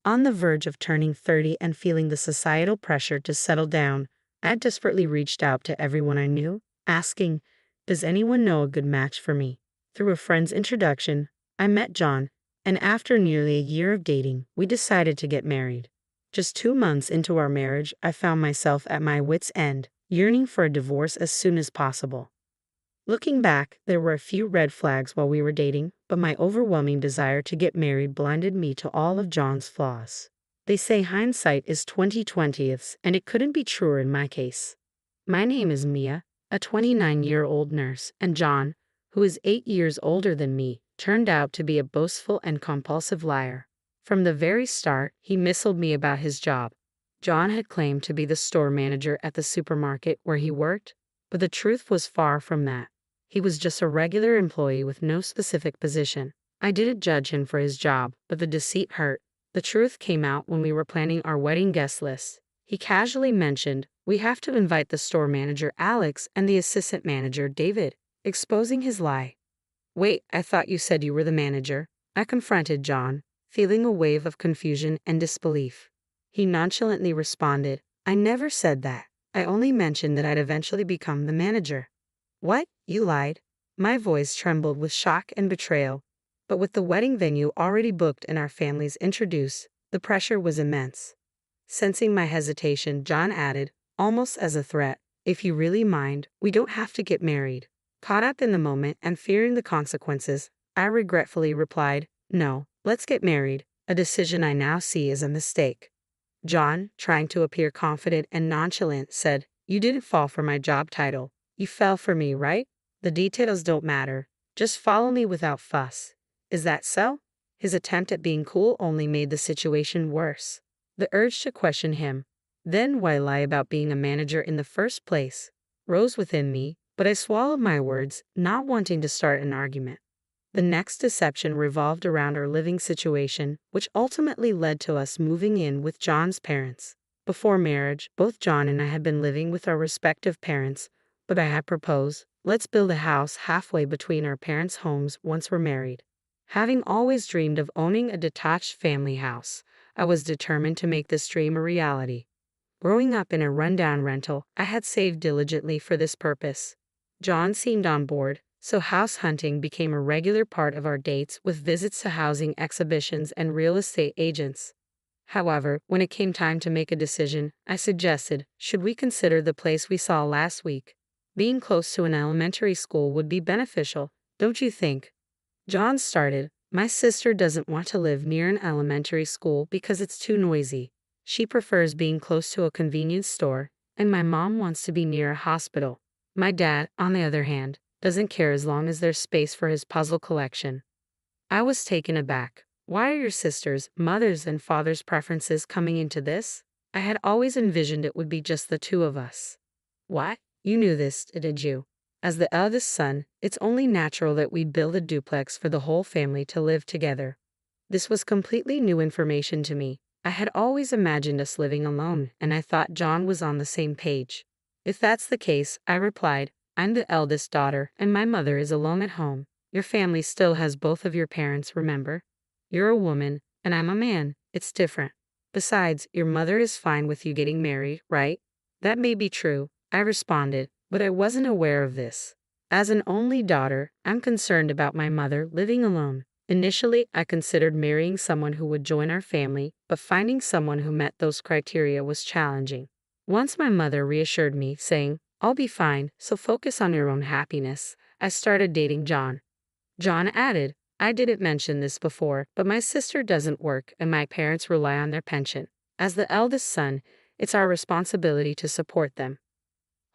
On the verge of turning 30 and feeling the societal pressure to settle down, I desperately reached out to everyone I knew, asking, "Does anyone know a good match for me?" Through a friend's introduction, I met John, and after nearly a year of dating, we decided to get married. Just 2 months into our marriage, I found myself at my wits' end, yearning for a divorce as soon as possible. Looking back, there were a few red flags while we were dating, but my overwhelming desire to get married blinded me to all of John's flaws. They say hindsight is 20/20ths, and it couldn't be truer in my case. My name is Mia, a 29-year-old nurse, and John, who is 8 years older than me, turned out to be a boastful and compulsive liar. From the very start, he misled me about his job. John had claimed to be the store manager at the supermarket where he worked, but the truth was far from that. He was just a regular employee with no specific position. I didn't judge him for his job, but the deceit hurt. The truth came out when we were planning our wedding guest list. He casually mentioned, "We have to invite the store manager Alex and the assistant manager David," exposing his lie. "Wait, I thought you said you were the manager," I confronted John, feeling a wave of confusion and disbelief. He nonchalantly responded, "I never said that. I only mentioned that I'd eventually become the manager." "What? You lied?" My voice trembled with shock and betrayal. But with the wedding venue already booked and our families introduced, the pressure was immense. Sensing my hesitation, John added, almost as a threat, "If you really mind, we don't have to get married." Caught up in the moment and fearing the consequences, I regretfully replied, "No, let's get married," a decision I now see as a mistake. John, trying to appear confident and nonchalant, said, "You didn't fall for my job title. You fell for me, right? The details don't matter. Just follow me without fuss. Is that so?" His attempt at being cool only made the situation worse. The urge to question him, then why lie about being a manager in the first place, rose within me, but I swallowed my words, not wanting to start an argument. The next deception revolved around our living situation, which ultimately led to us moving in with John's parents. Before marriage, both John and I had been living with our respective parents, but I had proposed, "Let's build a house halfway between our parents' homes once we're married." Having always dreamed of owning a detached family house, I was determined to make this dream a reality. Growing up in a rundown rental, I had saved diligently for this purpose. John seemed on board, so house hunting became a regular part of our dates with visits to housing exhibitions and real estate agents. However, when it came time to make a decision, I suggested, "Should we consider the place we saw last week? Being close to an elementary school would be beneficial, don't you think?" John started, "My sister doesn't want to live near an elementary school because it's too noisy. She prefers being close to a convenience store, and my mom wants to be near a hospital. My dad, on the other hand, doesn't care as long as there's space for his puzzle collection." I was taken aback. Why are your sister's, mother's, and father's preferences coming into this? I had always envisioned it would be just the two of us. What? You knew this, did you? As the eldest son, it's only natural that we build a duplex for the whole family to live together. This was completely new information to me. I had always imagined us living alone, and I thought John was on the same page. "If that's the case," I replied, "I'm the eldest daughter, and my mother is alone at home. Your family still has both of your parents, remember? You're a woman, and I'm a man. It's different. Besides, your mother is fine with you getting married, right?" "That may be true," I responded, but I wasn't aware of this. As an only daughter, I'm concerned about my mother living alone. Initially, I considered marrying someone who would join our family, but finding someone who met those criteria was challenging. Once my mother reassured me, saying, "I'll be fine, so focus on your own happiness," I started dating John. John added, "I didn't mention this before, but my sister doesn't work and my parents rely on their pension. As the eldest son, it's our responsibility to support them."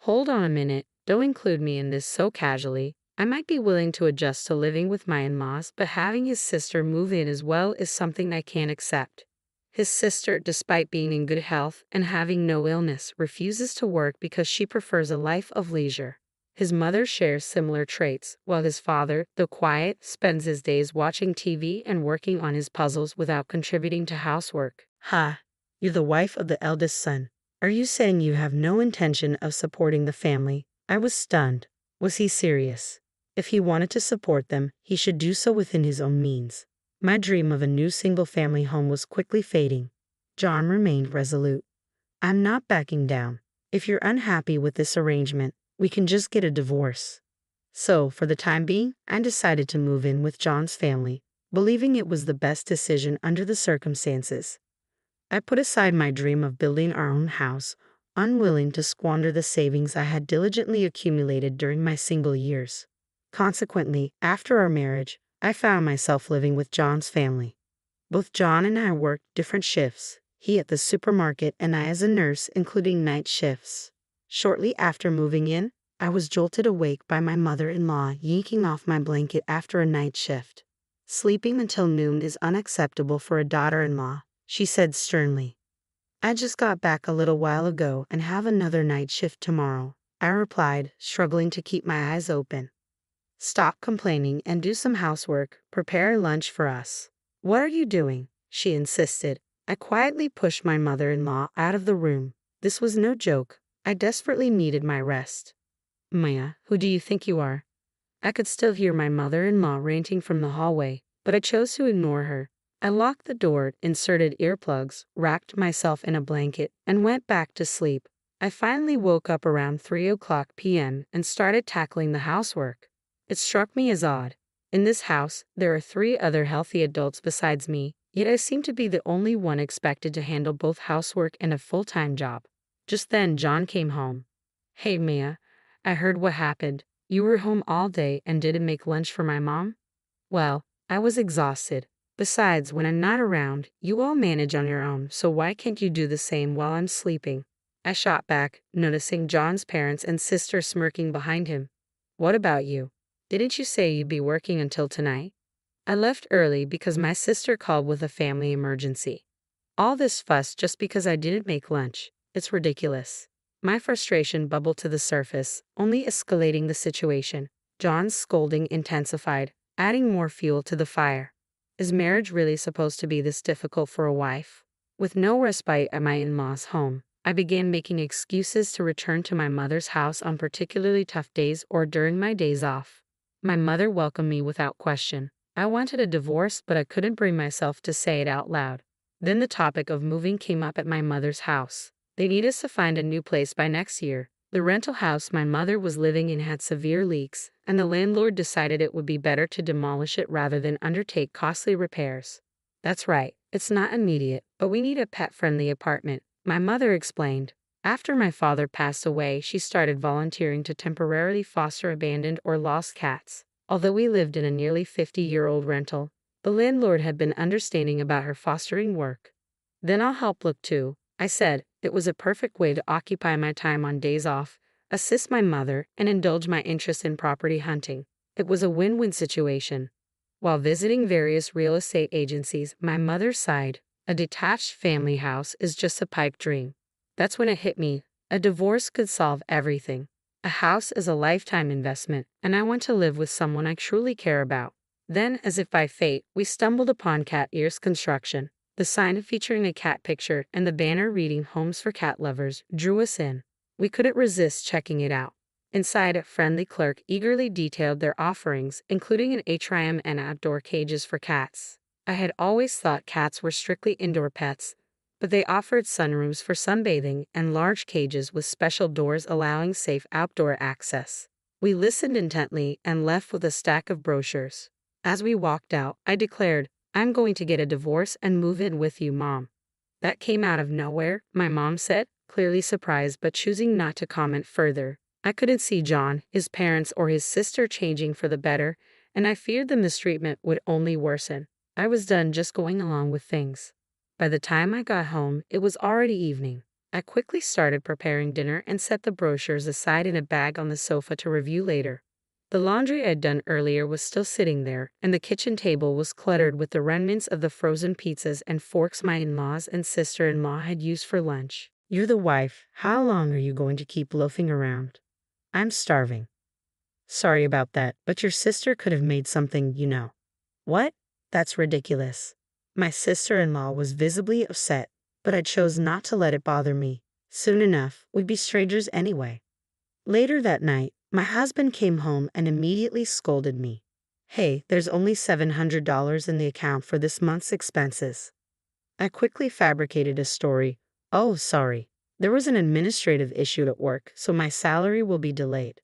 Hold on a minute, don't include me in this so casually. I might be willing to adjust to living with my in-laws, but having his sister move in as well is something I can't accept. His sister, despite being in good health and having no illness, refuses to work because she prefers a life of leisure. His mother shares similar traits, while his father, though quiet, spends his days watching TV and working on his puzzles without contributing to housework. Ha! You're the wife of the eldest son. Are you saying you have no intention of supporting the family? I was stunned. Was he serious? If he wanted to support them, he should do so within his own means. My dream of a new single-family home was quickly fading. John remained resolute. I'm not backing down. If you're unhappy with this arrangement, we can just get a divorce. So, for the time being, I decided to move in with John's family, believing it was the best decision under the circumstances. I put aside my dream of building our own house, unwilling to squander the savings I had diligently accumulated during my single years. Consequently, after our marriage, I found myself living with John's family. Both John and I worked different shifts, he at the supermarket and I as a nurse, including night shifts. Shortly after moving in, I was jolted awake by my mother-in-law yanking off my blanket after a night shift. Sleeping until noon is unacceptable for a daughter-in-law, she said sternly. I just got back a little while ago and have another night shift tomorrow, I replied, struggling to keep my eyes open. Stop complaining and do some housework, prepare lunch for us. What are you doing? She insisted. I quietly pushed my mother-in-law out of the room. This was no joke. I desperately needed my rest. Maya, who do you think you are? I could still hear my mother-in-law ranting from the hallway, but I chose to ignore her. I locked the door, inserted earplugs, wrapped myself in a blanket, and went back to sleep. I finally woke up around 3 p.m. and started tackling the housework. It struck me as odd. In this house, there are 3 other healthy adults besides me, yet I seem to be the only one expected to handle both housework and a full-time job. Just then, John came home. Hey, Mia, I heard what happened. You were home all day and didn't make lunch for my mom? Well, I was exhausted. Besides, when I'm not around, you all manage on your own, so why can't you do the same while I'm sleeping? I shot back, noticing John's parents and sister smirking behind him. What about you? Didn't you say you'd be working until tonight? I left early because my sister called with a family emergency. All this fuss just because I didn't make lunch. It's ridiculous. My frustration bubbled to the surface, only escalating the situation. John's scolding intensified, adding more fuel to the fire. Is marriage really supposed to be this difficult for a wife? With no respite at my in-laws' home, I began making excuses to return to my mother's house on particularly tough days or during my days off. My mother welcomed me without question. I wanted a divorce, but I couldn't bring myself to say it out loud. Then the topic of moving came up at my mother's house. They need us to find a new place by next year. The rental house my mother was living in had severe leaks, and the landlord decided it would be better to demolish it rather than undertake costly repairs. That's right, it's not immediate, but we need a pet-friendly apartment, my mother explained. After my father passed away, she started volunteering to temporarily foster abandoned or lost cats. Although we lived in a nearly 50-year-old rental, the landlord had been understanding about her fostering work. Then I'll help look too, I said. It was a perfect way to occupy my time on days off, assist my mother, and indulge my interest in property hunting. It was a win-win situation. While visiting various real estate agencies, my mother sighed. A detached family house is just a pipe dream. That's when it hit me. A divorce could solve everything. A house is a lifetime investment, and I want to live with someone I truly care about. Then, as if by fate, we stumbled upon Cat Ears Construction. The sign featuring a cat picture and the banner reading "Homes for Cat Lovers" drew us in. We couldn't resist checking it out. Inside, a friendly clerk eagerly detailed their offerings, including an atrium and outdoor cages for cats. I had always thought cats were strictly indoor pets, but they offered sunrooms for sunbathing and large cages with special doors allowing safe outdoor access. We listened intently and left with a stack of brochures. As we walked out, I declared, "I'm going to get a divorce and move in with you, Mom." That came out of nowhere, my mom said, clearly surprised but choosing not to comment further. I couldn't see John, his parents, or his sister changing for the better, and I feared the mistreatment would only worsen. I was done just going along with things. By the time I got home, it was already evening. I quickly started preparing dinner and set the brochures aside in a bag on the sofa to review later. The laundry I'd done earlier was still sitting there, and the kitchen table was cluttered with the remnants of the frozen pizzas and forks my in-laws and sister-in-law had used for lunch. You're the wife. How long are you going to keep loafing around? I'm starving. Sorry about that, but your sister could have made something, you know. What? That's ridiculous. My sister-in-law was visibly upset, but I chose not to let it bother me. Soon enough, we'd be strangers anyway. Later that night, my husband came home and immediately scolded me. Hey, there's only $700 in the account for this month's expenses. I quickly fabricated a story. Oh, sorry. There was an administrative issue at work, so my salary will be delayed.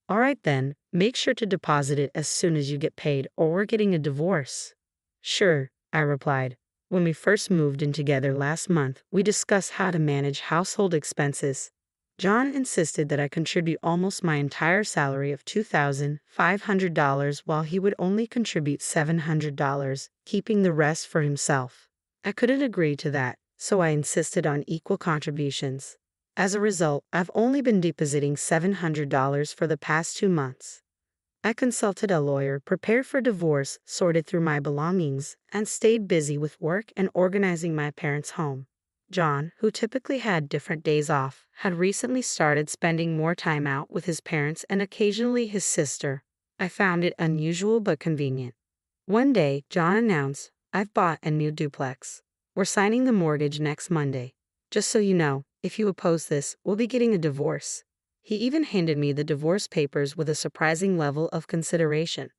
All right then, make sure to deposit it as soon as you get paid, or we're getting a divorce. Sure, I replied. When we first moved in together last month, we discussed how to manage household expenses. John insisted that I contribute almost my entire salary of $2,500 while he would only contribute $700, keeping the rest for himself. I couldn't agree to that, so I insisted on equal contributions. As a result, I've only been depositing $700 for the past 2 months. I consulted a lawyer, prepared for divorce, sorted through my belongings, and stayed busy with work and organizing my parents' home. John, who typically had different days off, had recently started spending more time out with his parents and occasionally his sister. I found it unusual but convenient. One day, John announced, "I've bought a new duplex. We're signing the mortgage next Monday. Just so you know, if you oppose this, we'll be getting a divorce." He even handed me the divorce papers with a surprising level of consideration.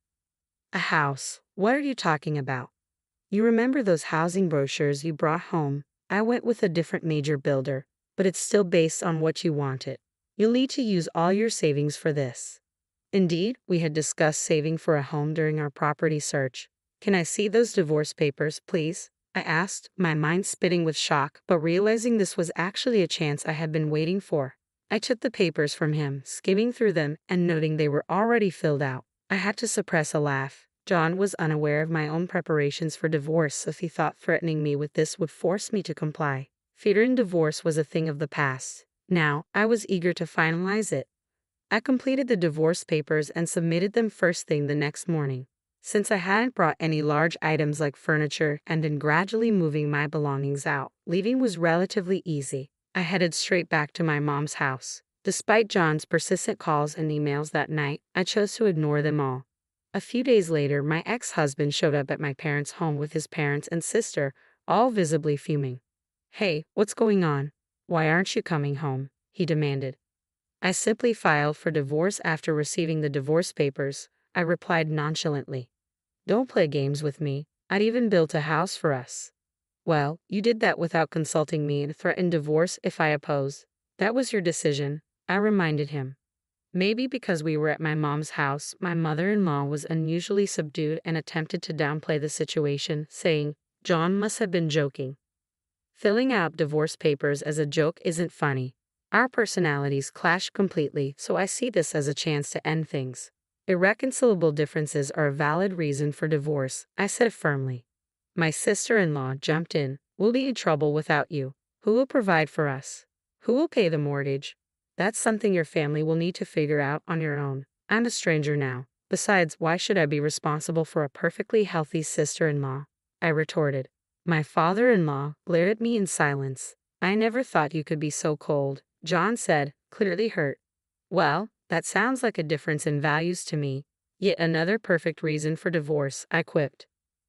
A house. What are you talking about? You remember those housing brochures you brought home? I went with a different major builder, but it's still based on what you wanted. You'll need to use all your savings for this. Indeed, we had discussed saving for a home during our property search. Can I see those divorce papers, please? I asked, my mind spinning with shock, but realizing this was actually a chance I had been waiting for. I took the papers from him, skimming through them and noting they were already filled out. I had to suppress a laugh. John was unaware of my own preparations for divorce, so he thought threatening me with this would force me to comply. Fearing divorce was a thing of the past. Now, I was eager to finalize it. I completed the divorce papers and submitted them first thing the next morning. Since I hadn't brought any large items like furniture and been gradually moving my belongings out, leaving was relatively easy. I headed straight back to my mom's house. Despite John's persistent calls and emails that night, I chose to ignore them all. A few days later, my ex-husband showed up at my parents' home with his parents and sister, all visibly fuming. "Hey, what's going on? Why aren't you coming home?" he demanded. I simply filed for divorce after receiving the divorce papers, I replied nonchalantly. "Don't play games with me. I'd even built a house for us." "Well, you did that without consulting me and threatened divorce if I oppose. That was your decision," I reminded him. Maybe because we were at my mom's house, my mother-in-law was unusually subdued and attempted to downplay the situation, saying, "John must have been joking. Filling out divorce papers as a joke isn't funny. Our personalities clash completely, so I see this as a chance to end things. Irreconcilable differences are a valid reason for divorce," I said firmly. My sister-in-law jumped in. "We'll be in trouble without you. Who will provide for us? Who will pay the mortgage? That's something your family will need to figure out on your own. I'm a stranger now. Besides, why should I be responsible for a perfectly healthy sister-in-law?" I retorted. My father-in-law glared at me in silence. "I never thought you could be so cold," John said, clearly hurt. "Well, that sounds like a difference in values to me. Yet another perfect reason for divorce," I quipped.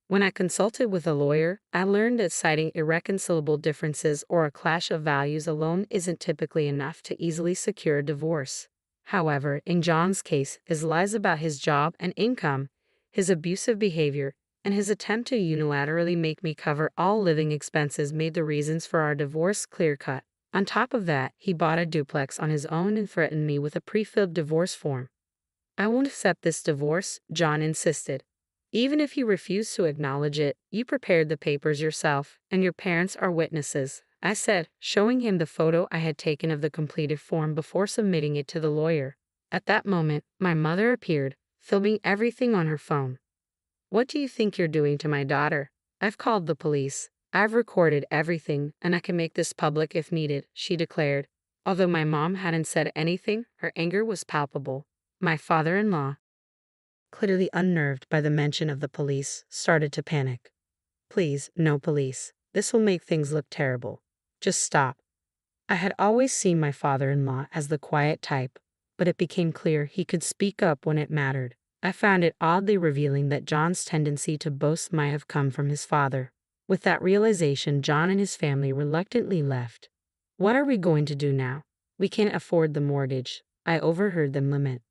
When I consulted with a lawyer, I learned that citing irreconcilable differences or a clash of values alone isn't typically enough to easily secure a divorce. However, in John's case, his lies about his job and income, his abusive behavior, and his attempt to unilaterally make me cover all living expenses made the reasons for our divorce clear-cut. On top of that, he bought a duplex on his own and threatened me with a pre-filled divorce form. "I won't accept this divorce," John insisted. "Even if you refuse to acknowledge it, you prepared the papers yourself, and your parents are witnesses," I said, showing him the photo I had taken of the completed form before submitting it to the lawyer. At that moment, my mother appeared, filming everything on her phone. "What do you think you're doing to my daughter? I've called the police. I've recorded everything, and I can make this public if needed," she declared. Although my mom hadn't said anything, her anger was palpable. My father-in-law, clearly unnerved by the mention of the police, started to panic. "Please, no police. This will make things look terrible. Just stop." I had always seen my father-in-law as the quiet type, but it became clear he could speak up when it mattered. I found it oddly revealing that John's tendency to boast might have come from his father. With that realization, John and his family reluctantly left. "What are we going to do now? We can't afford the mortgage," I overheard them lament.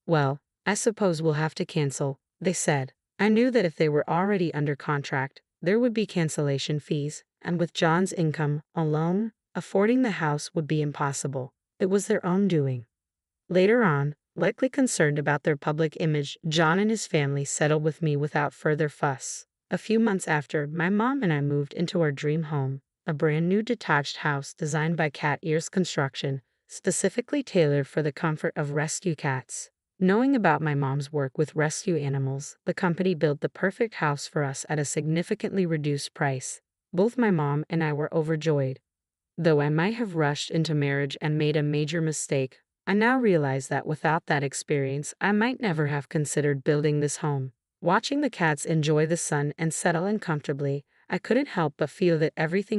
"Well, I suppose we'll have to cancel. they said. I knew that if they were already under contract, there would be cancellation fees, and with John's income alone, affording the house would be impossible. It was their own doing. Later on, likely concerned about their public image, John and his family settled with me without further fuss. A few months after, my mom and I moved into our dream home, a brand new detached house designed by Cat Ears Construction, specifically tailored for the comfort of rescue cats. Knowing about my mom's work with rescue animals, the company built the perfect house for us at a significantly reduced price. Both my mom and I were overjoyed. Though I might have rushed into marriage and made a major mistake, I now realize that without that experience, I might never have considered building this home. Watching the cats enjoy the sun and settle in comfortably, I couldn't help but feel that everything